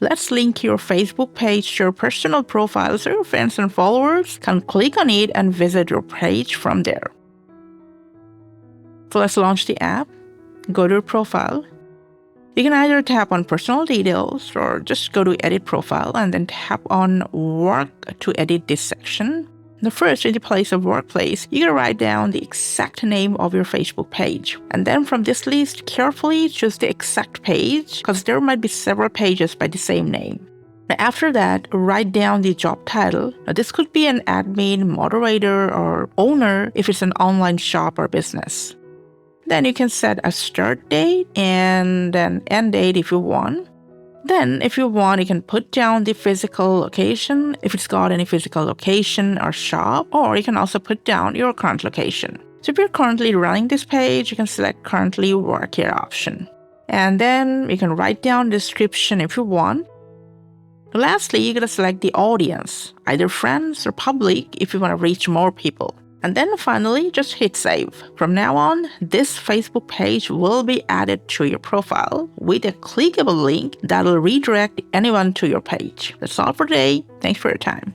Let's link your Facebook page to your personal profile so your friends and followers can click on it and visit your page from there. So let's launch the app. Go to your profile. You can either tap on personal details or just go to edit profile and then tap on work to edit this section. Now first, in the place of workplace, you're going to write down the exact name of your Facebook page. And then from this list, carefully choose the exact page because there might be several pages by the same name. Now after that, write down the job title. Now this could be an admin, moderator, or owner if it's an online shop or business. Then you can set a start date and an end date if you want. Then, if you want, you can put down the physical location, if it's got any physical location or shop, or you can also put down your current location. So if you're currently running this page, you can select currently work here option. And then you can write down the description if you want. Lastly, you're going to select the audience, either friends or public if you want to reach more people. And then finally, just hit save. From now on, this Facebook page will be added to your profile with a clickable link that will redirect anyone to your page. That's all for today. Thanks for your time.